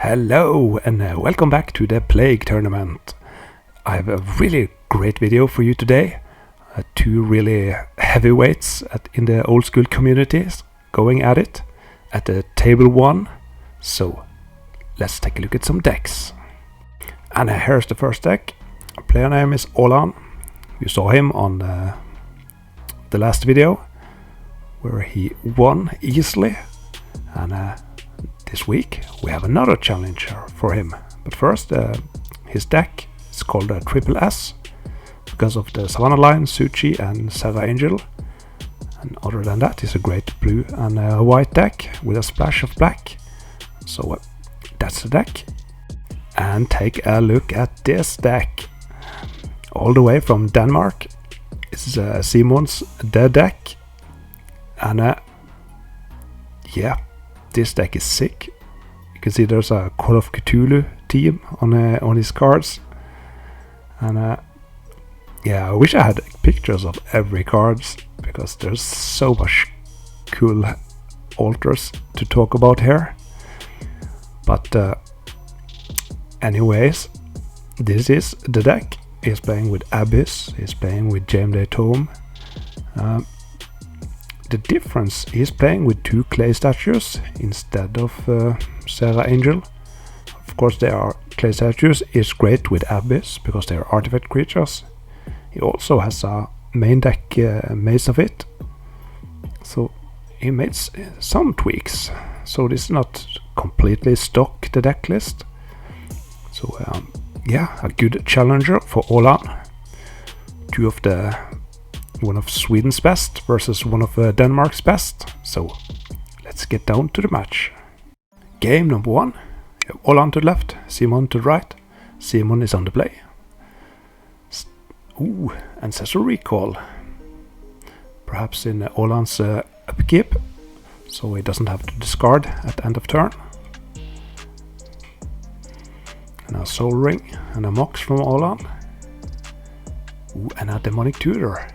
Hello and welcome back to the Plague Tournament. I have a really great video for you today. Two really heavyweights in the old school communities going at it at the table 1. So let's take a look at some decks. And here's the first deck. Player name is Olan. You saw him on the last video where he won easily, and this week we have another challenger for him. But first, his deck is called Triple S because of the Savannah line, Suchi and Sarah Angel. And other than that, it's a great blue and white deck with a splash of black. So that's the deck. And take a look at this deck. All the way from Denmark. It's Simon's dead deck. And yeah, this deck is sick. You can see there's a Call of Cthulhu theme on his cards. And yeah, I wish I had pictures of every cards because there's so much cool altars to talk about here. But anyways, this is the deck. He's playing with Abyss, he's playing with James Tome. The difference, he's playing with 2 clay statues instead of Sarah Angel. Of course, they are clay statues. It's great with Abyss because they are artifact creatures. He also has a main deck maze of it. So he made some tweaks. So this is not completely stock, the deck list. So yeah, a good challenger for Olan. One of Sweden's best versus one of Denmark's best. So let's get down to the match. Game number 1. Olan to the left, Simon to the right. Simon is on the play. Ooh, Ancestral Recall. Perhaps in Olan's upkeep, so he doesn't have to discard at the end of turn. And a Soul Ring and a Mox from Olan. Ooh, and a Demonic Tutor.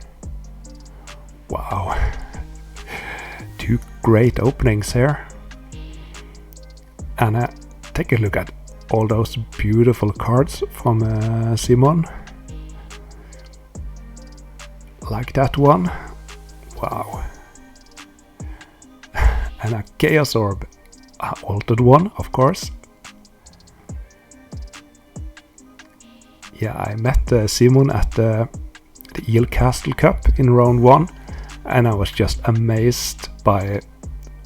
Wow. 2 great openings here. And take a look at all those beautiful cards from Simon. Like that one. Wow. And a Chaos Orb. Altered one, of course. Yeah, I met Simon at the Eel Castle Cup in round 1. And I was just amazed by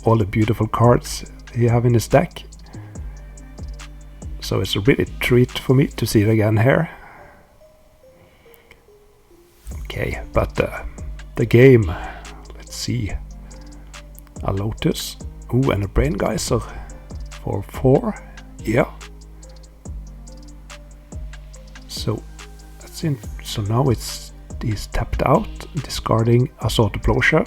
all the beautiful cards he have in his deck. So it's a really treat for me to see it again here. Okay, but the game, let's see. A Lotus, ooh, and a Brain Geyser for 4, yeah. So that's in. So now he's tapped out, discarding Assault Plowshare.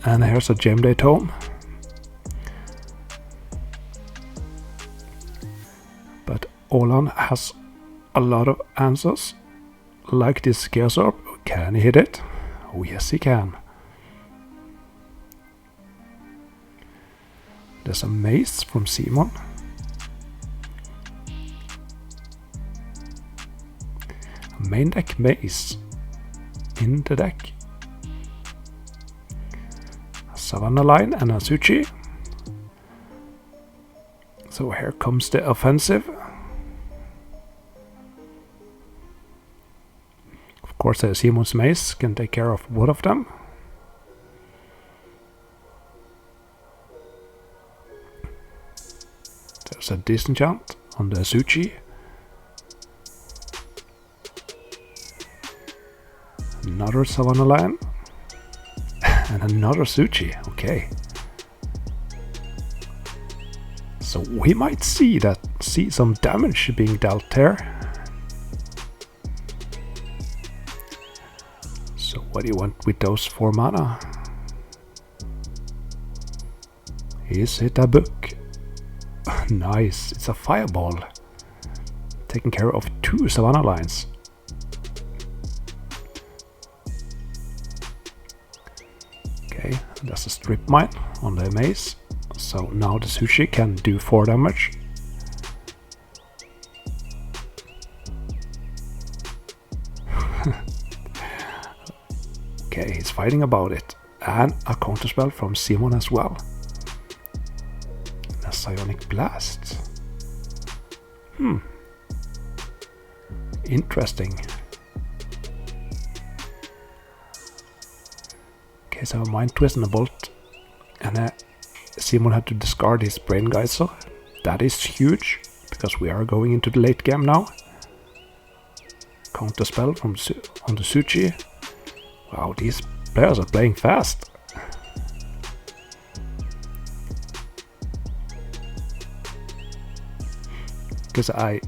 And here's a James Tome. But Olan has a lot of answers, like this Chaos Orb. Can he hit it? Oh yes, he can. There's a Mace from Simon. A main deck Mace in the deck. A Savannah line and a Suchi. So here comes the offensive. Of course, Simon's Mace can take care of one of them. There's a Disenchant on the Suchi. Another Savannah line. And another Suchi. Okay. So we might see some damage being dealt here. So what do you want with those 4 mana? Is it a book? Nice, it's a Fireball. Taking care of 2 Savannah lines. Okay, there's a Strip Mine on the Maze. So now the sushi can do 4 damage. Okay, he's fighting about it. And a counterspell from Simon as well. A psionic blast. Interesting. Okay, so a mind twist and a bolt. And Simon had to discard his brain geyser. That is huge, because we are going into the late game now. Counterspell from on the Suchi. Wow, these players are playing fast. Because I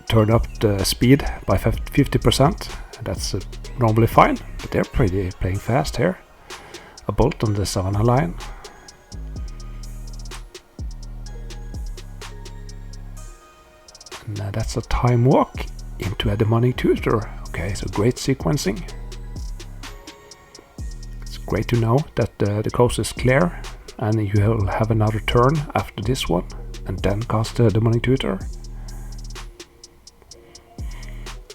turned up the speed by 50%. That's normally fine, but they're playing fast here. A bolt on the Savannah line. And that's a time walk into a demonic tutor. Okay, so great sequencing. It's great to know that the coast is clear and you will have another turn after this one and then cast the demonic tutor.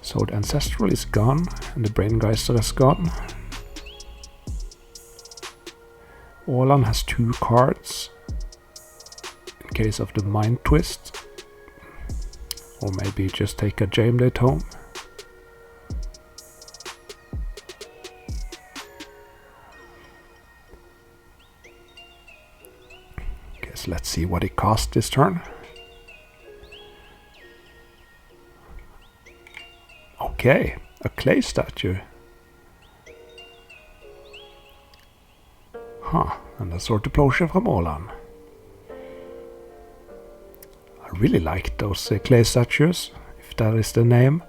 So the ancestral is gone and the brain geyser is gone. Åland has 2 cards in case of the mind twist. Or maybe just take a Jame Day Tome. Okay, so let's see what he cast this turn. Okay, a clay statue. And a sword deplosion from Åland. I really like those clay statues, if that is the name.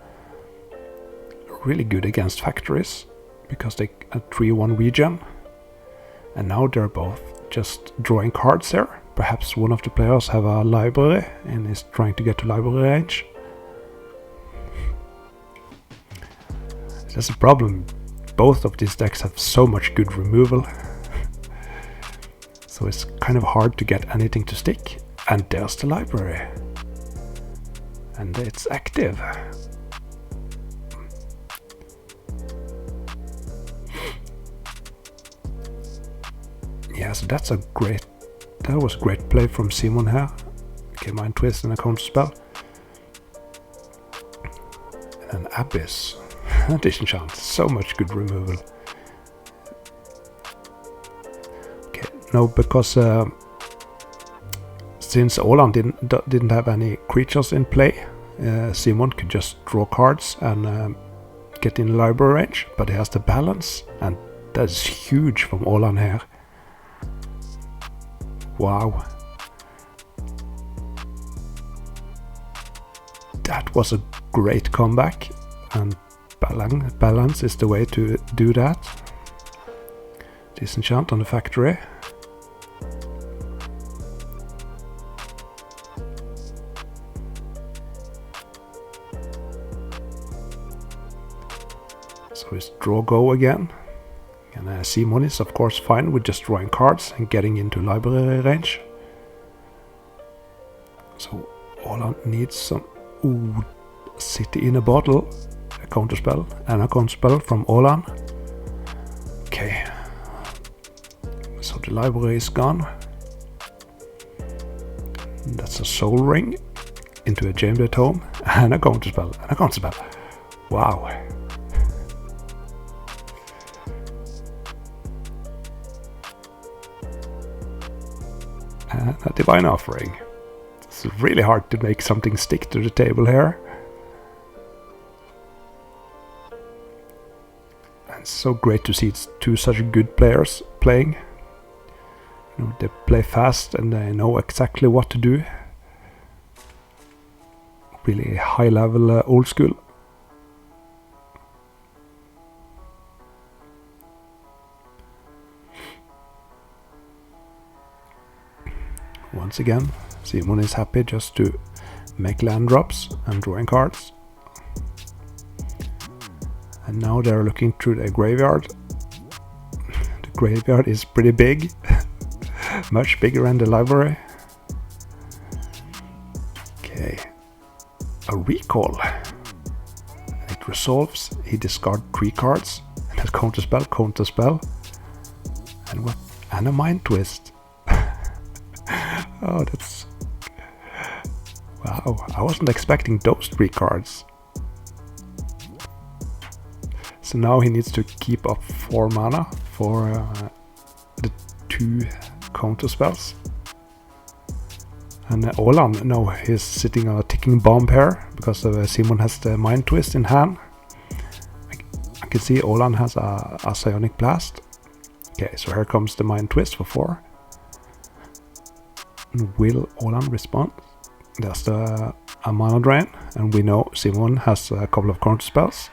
Really good against factories, because they are 3-1 regen. And now they're both just drawing cards here. Perhaps one of the players have a library and is trying to get to library range. That's a problem. Both of these decks have so much good removal. So it's kind of hard to get anything to stick. And there's the library. And it's active. Yeah, so that was a great play from Simon here. Okay, mind twist and a counter spell. And an abyss. Disenchant, so much good removal. Okay, no, because since Åland didn't have any creatures in play, Simon could just draw cards and get in library range, but he has the balance, and that's huge from Åland here. Wow. That was a great comeback, and balance is the way to do that. Disenchant on the factory. So it's draw go again. And Simon is of course fine with just drawing cards and getting into library range. So Åland needs some city in a bottle. A counterspell and a counterspell from Åland. Okay. So the library is gone. That's a soul ring into a Jame Day Tome and a counterspell and a counterspell. Wow. And a divine offering. It's really hard to make something stick to the table here. And so great to see 2 such good players playing. You know, they play fast and they know exactly what to do. Really high level old school. Once again, Simon is happy just to make land drops and drawing cards. And now they're looking through the graveyard. The graveyard is pretty big. Much bigger than the library. Okay. A recall. It resolves. He discards 3 cards. And that's counterspell, counterspell. And what? And a mind twist. Oh, that's... Wow, I wasn't expecting those 3 cards. So now he needs to keep up 4 mana for the 2 counter spells. And Olan, no, he's sitting on a ticking bomb here because Simon has the mind twist in hand. I can see Olan has a psionic blast. Okay, so here comes the mind twist for 4. And will Olan respond? There's a mana drain, and we know Simon has a couple of counter spells.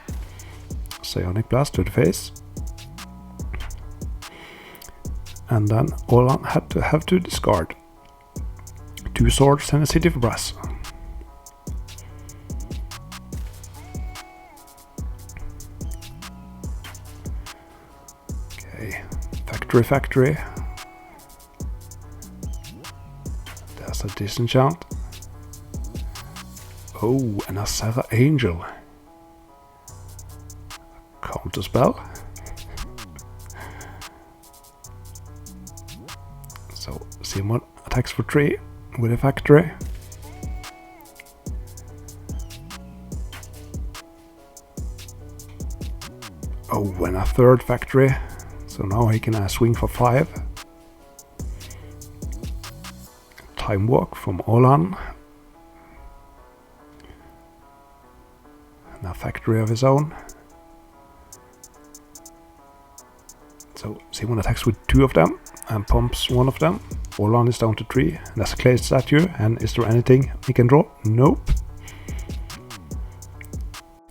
Psionic blast to the face. And then Olan have to discard 2 swords and a city of brass. Okay, factory. There's a disenchant. Oh, and a Sarah Angel. Counterspell. So Simon attacks for 3 with a factory. Oh, and a 3rd factory. So now he can swing for 5. Time walk from Olan. And a factory of his own. So Simon attacks with 2 of them and pumps 1 of them. Olan is down to 3, and that's a clay statue. And is there anything he can draw? Nope.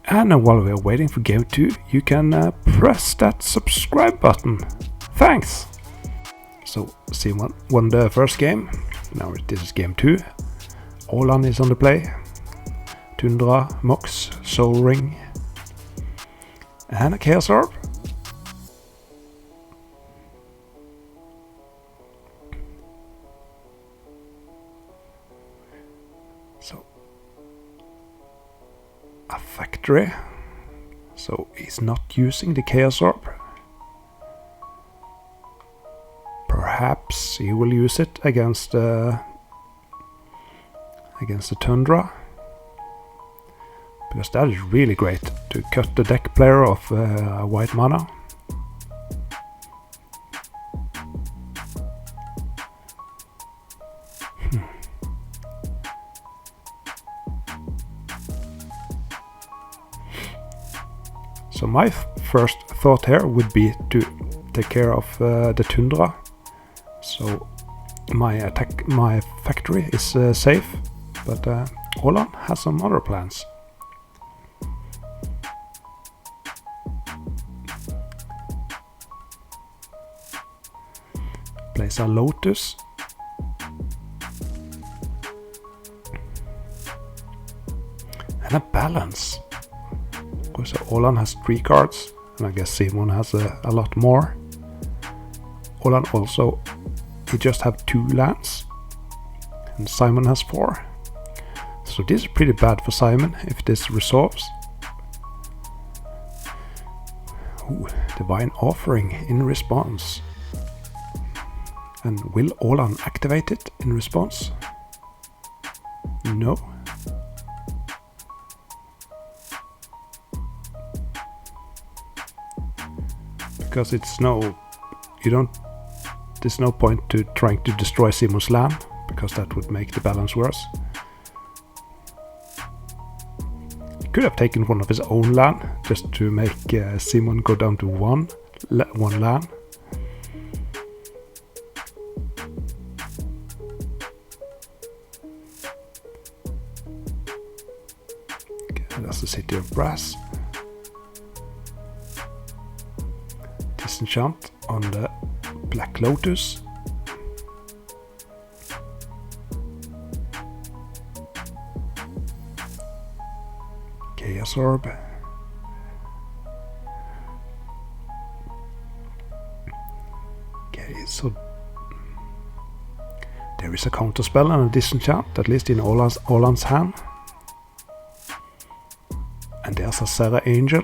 And while we're waiting for game 2, you can press that subscribe button. Thanks! So Simon won the first game. Now this is game 2. Olan is on the play. Tundra, Mox, Soul Ring, and a Chaos Orb. So, a factory. So he's not using the Chaos Orb. Perhaps he will use it against the Tundra. Because that is really great to cut the deck player of white mana. So my first thought here would be to take care of the Tundra. So my factory is safe, but Olan has some other plans. Place a Lotus. And a Balance. So Olan has 3 cards, and I guess Simon has a lot more. Olan also, he just have 2 lands, and Simon has 4. So this is pretty bad for Simon if this resolves. Ooh, Divine Offering in response. And will Olan activate it in response? No. Because there's no point to trying to destroy Simon's land, because that would make the balance worse. He could have taken one of his own land just to make Simon go down to one land. Okay, that's the City of Brass. Disenchant on the Black Lotus. Chaos Orb. Okay, so There is a counterspell and a disenchant, at least in Oland's hand. And there's a Serra Angel.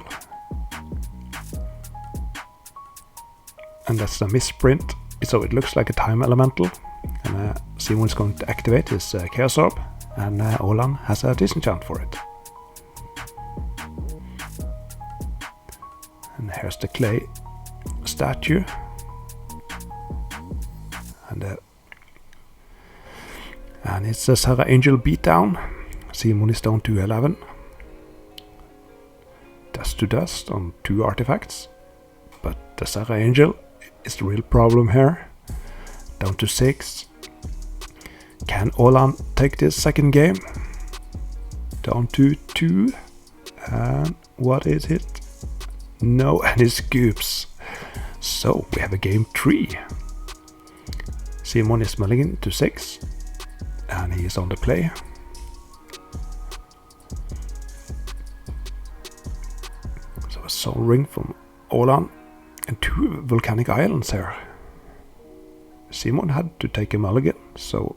And that's a misprint, so it looks like a time elemental. And Simon is going to activate his Chaos Orb, and Oland has a disenchant for it. And here's the clay statue. And it's a Serra Angel beatdown. Simon is down to 11. Dust to dust on 2 artifacts. But the Serra Angel is the real problem here. Down to 6. Can Oland take this second game? Down to 2. And what is it? No, and he scoops. So we have a game 3. Simon is mulligan to 6. And he is on the play. So a Soul Ring from Oland and 2 volcanic islands here. Simon had to take a mulligan, so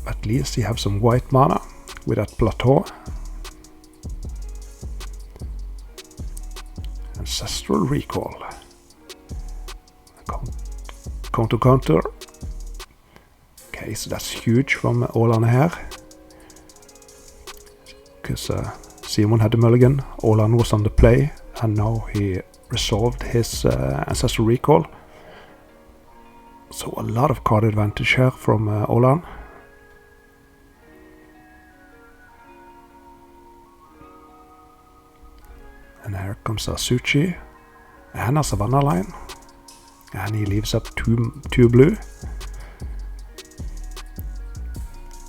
at least he have some white mana with that plateau. Ancestral Recall. Counter. Okay, so that's huge from Oland here. Because Simon had a mulligan, Oland was on the play, and now he resolved his Ancestral Recall. So a lot of card advantage here from Oland. And here comes a Suchi and a Savannah line. And he leaves up two blue.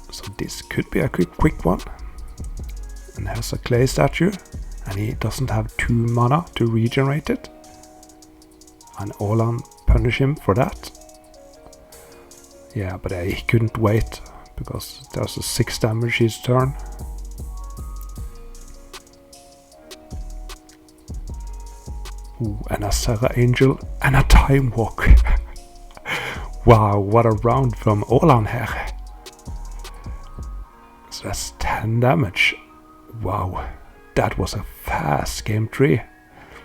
So this could be a quick one. And here's a clay statue. And he doesn't have 2 mana to regenerate it. And Oland punish him for that. Yeah, but he couldn't wait, because there's a 6 damage his turn. Ooh, and a Serra Angel and a Time Walk. Wow, what a round from Oland here. So that's 10 damage. Wow, that was a fast game 3.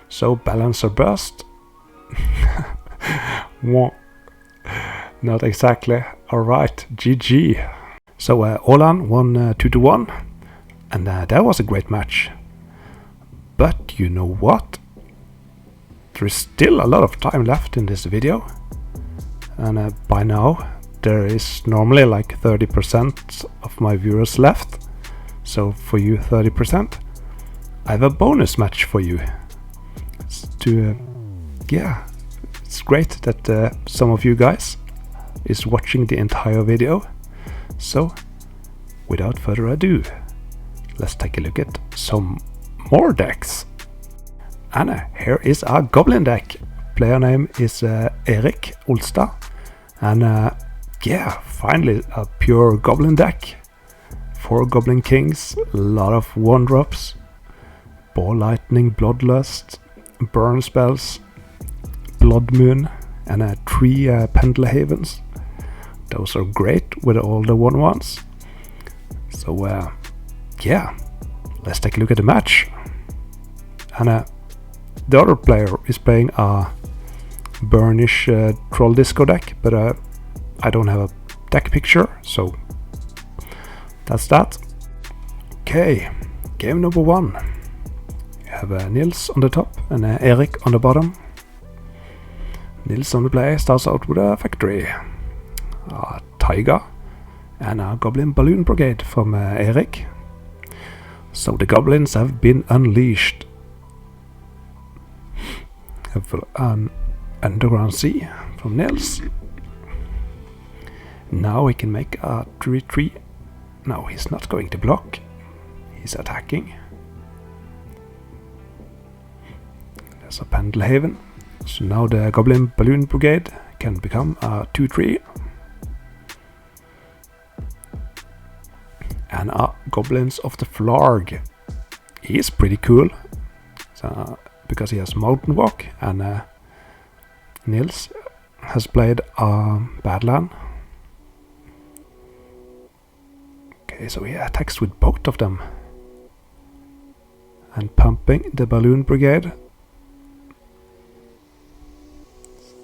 So Balancer Burst. Not exactly. Alright, GG. So Oland won 2-1. And that was a great match. But you know what? There is still a lot of time left in this video, and by now there is normally like 30% of my viewers left, so for you 30%, I have a bonus match for you. It's great that some of you guys is watching the entire video, so without further ado, let's take a look at some more decks. And here is our Goblin deck. Player name is Erik Olstad. And finally a pure Goblin deck. 4 Goblin Kings, a lot of 1-drops. Ball Lightning, Bloodlust, Burn Spells, Blood Moon, and 3 Pendlehavens. Those are great with all the 1/1s. So let's take a look at the match. And the other player is playing a Burnish Troll Disco deck, but I don't have a deck picture, so that's that. Okay, game number 1. You have Nils on the top and Erik on the bottom. Nils on the play starts out with a Factory, a Taiga, and a Goblin Balloon Brigade from Erik. So the goblins have been unleashed. An Underground Sea from Nils. Now he can make a 3/3. No, he's not going to block. He's attacking. There's a Pendlehaven. So now the Goblin Balloon Brigade can become a 2/3. And a Goblins of the Flarg. He is pretty cool. So, because he has Mountain Walk, and Nils has played a Badland. Okay, so he attacks with both of them. And pumping the Balloon Brigade.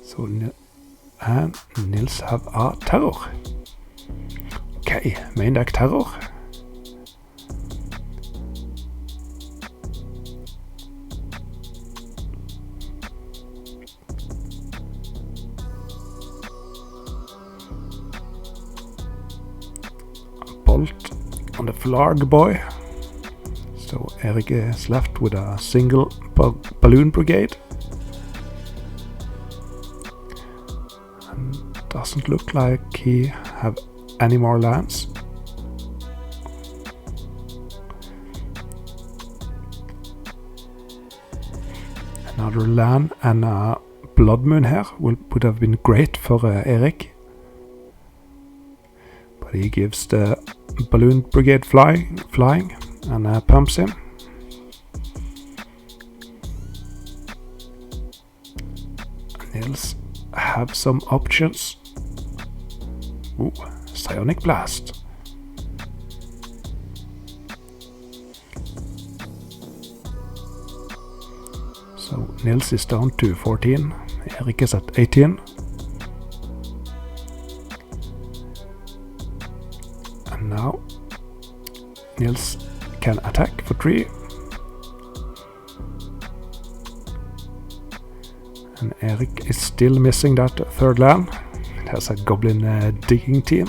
So and Nils have a terror. Okay, main deck terror. Bolt on the Flarg Boy. So Erik is left with a single Balloon Brigade. And doesn't look like he have any more lands. Another land and a Blood Moon here would have been great for Erik. But he gives the Balloon Brigade flying and pumps him. Nils have some options. Ooh, Psionic Blast. So Nils is down to 14, Erik is at 18. And now Nils can attack for 3. And Erik is still missing that third land. It has a goblin digging team.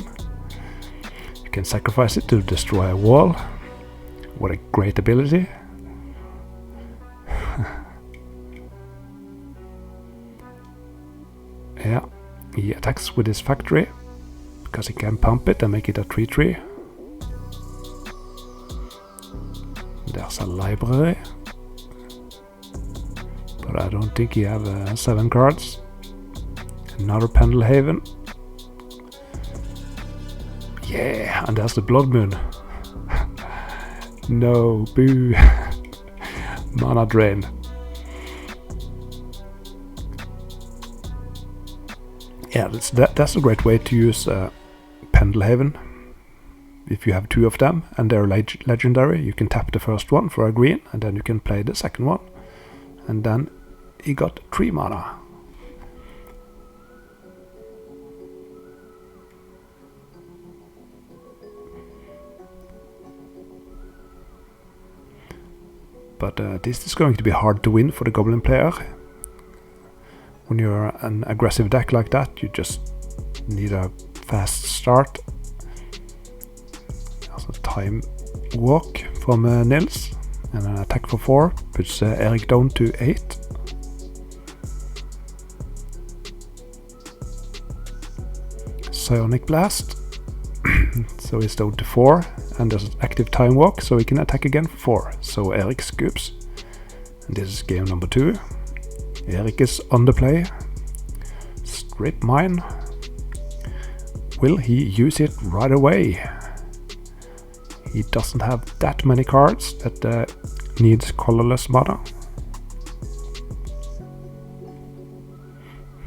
You can sacrifice it to destroy a wall. What a great ability. Yeah, he attacks with his factory because he can pump it and make it a 3/3. There's a library, but I don't think he have 7 cards. Another Pendelhaven. Yeah, and there's the Blood Moon. No, boo. Mana drain. Yeah, that's a great way to use Pendelhaven. If you have 2 of them and they're legendary, you can tap the first one for a green and then you can play the second one. And then he got 3 mana. But this is going to be hard to win for the Goblin player. When you're an aggressive deck like that, you just need a fast start. There's a time walk from Nils, and an attack for 4 puts Erik down to 8. Psionic Blast, so he's down to 4, and there's an active time walk, so he can attack again for 4. So Erik scoops, and this is game number 2. Erik is on the play. Strip Mine. Will he use it right away? He doesn't have that many cards that needs colorless mana.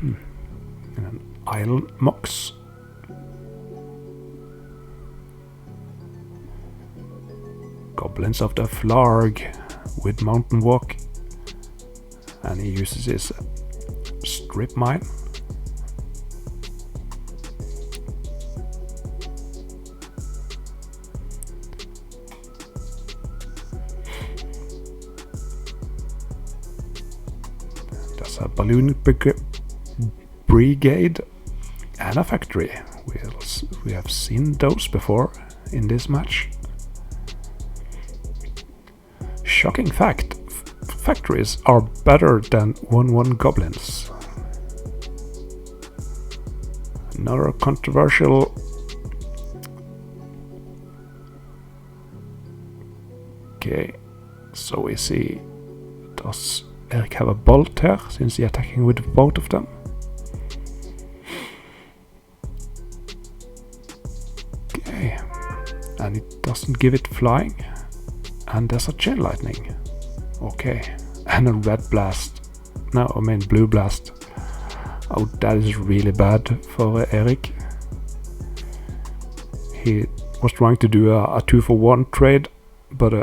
And an Island Mox. Goblins of the Flarg with Mountain Walk. And he uses his Strip Mine. There's a Balloon Brigade and a factory. We have seen those before in this match. Shocking fact. Factories are better than 1/1 goblins. Another controversial. Okay, so we see, does Erik have a bolt here since he's attacking with both of them? Okay, and it doesn't give it flying, and there's a chain lightning. Okay, and a red blast. No, I mean blue blast. Oh, that is really bad for Erik. He was trying to do a 2-for-1 trade, but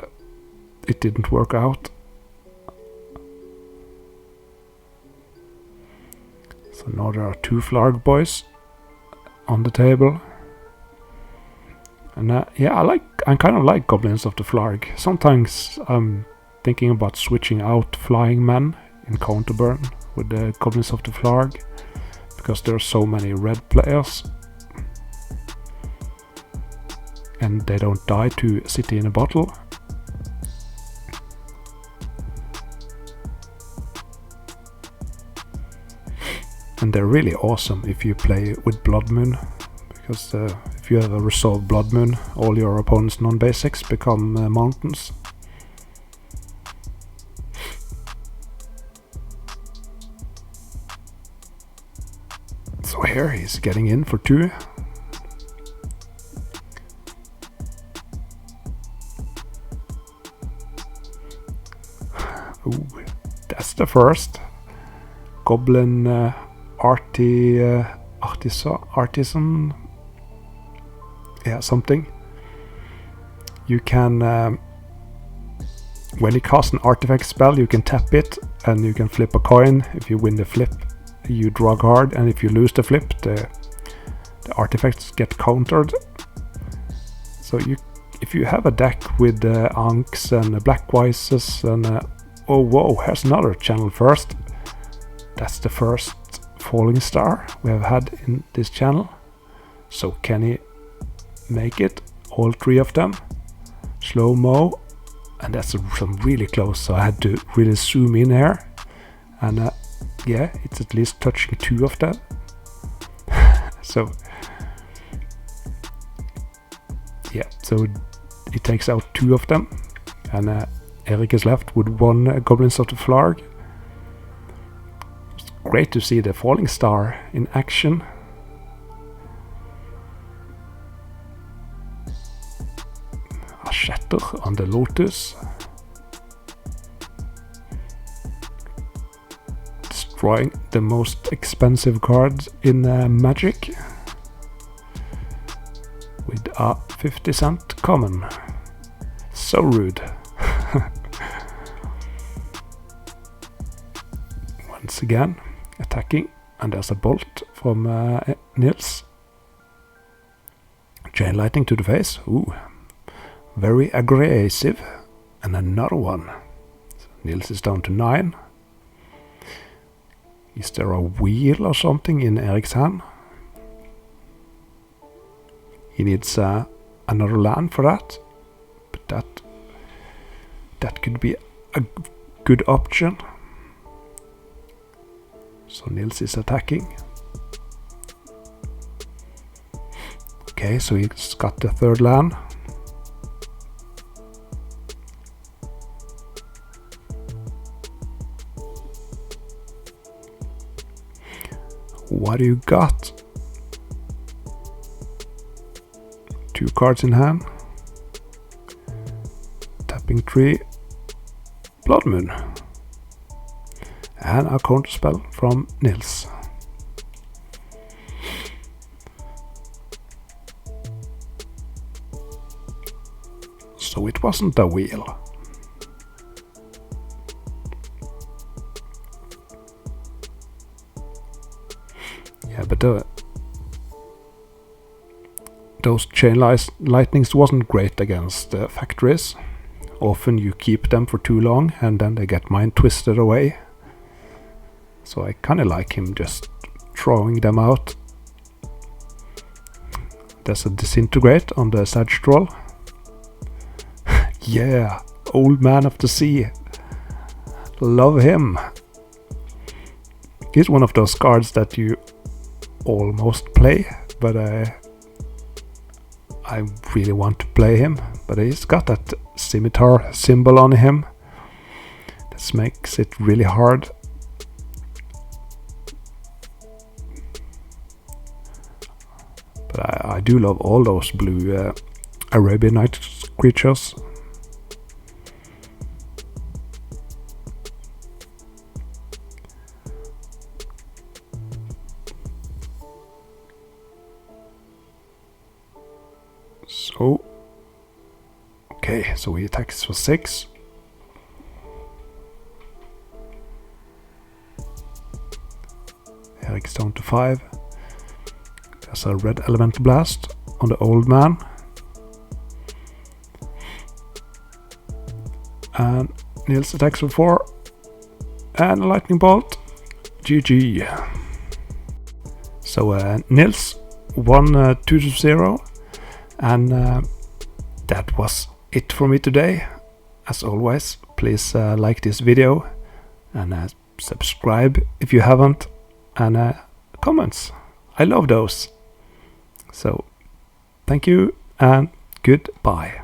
it didn't work out. So now there are 2 Flarg boys on the table. And yeah, I kind of like Goblins of the Flarg. Sometimes I'm thinking about switching out Flying Men in Counterburn with the Goblins of the Flarg, because there are so many red players and they don't die to City in a Bottle. And they're really awesome if you play with Blood Moon, because if you have a resolved Blood Moon, all your opponent's non-basics become mountains. So here he's getting in for 2. Ooh, that's the first. Goblin artisan. Yeah, something. You can, when you cast an artifact spell, you can tap it and you can flip a coin. If you win the flip, you draw a card, and if you lose the flip, the artifacts get countered. So if you have a deck with Ankhs and Blackwises and oh whoa, here's another channel first. That's the first Falling Star we have had in this channel. So can he make it? All 3 of them. Slow-mo. And that's some really close, so I had to really zoom in here. And yeah, it's at least touching 2 of them. So yeah, so it takes out 2 of them. And Erik is left with 1 Goblins of the Flarg. Great to see the Falling Star in action. A shatter on the Lotus. Destroying the most expensive card in Magic. With a 50-cent common. So rude. Once again. Attacking, and there's a bolt from Nils. Chain lightning to the face. Ooh, very aggressive. And another one. So Nils is down to 9. Is there a wheel or something in Erik's hand? He needs another land for that, but that could be a good option. So Nils is attacking. Okay, so he's got the 3rd land. What do you got? 2 cards in hand. Tapping 3. Blood Moon. And a counter spell from Nils. So it wasn't a wheel. Yeah, but those chain lightnings wasn't great against factories. Often you keep them for too long and then they get mind twisted away. So I kinda like him just throwing them out. There's a disintegrate on the Sag Troll. Yeah, Old Man of the Sea. Love him. He's one of those cards that you almost play, but I really want to play him. But he's got that scimitar symbol on him. That makes it really hard. But I do love all those blue Arabian Nights creatures. So, okay, so he attacks for 6. Eric's down to 5. There's a red elemental blast on the old man. And Niels attacks for 4. And a lightning bolt. GG. So Niels won 2-0. And that was it for me today. As always, please like this video and subscribe if you haven't, and comments. I love those. So thank you and goodbye.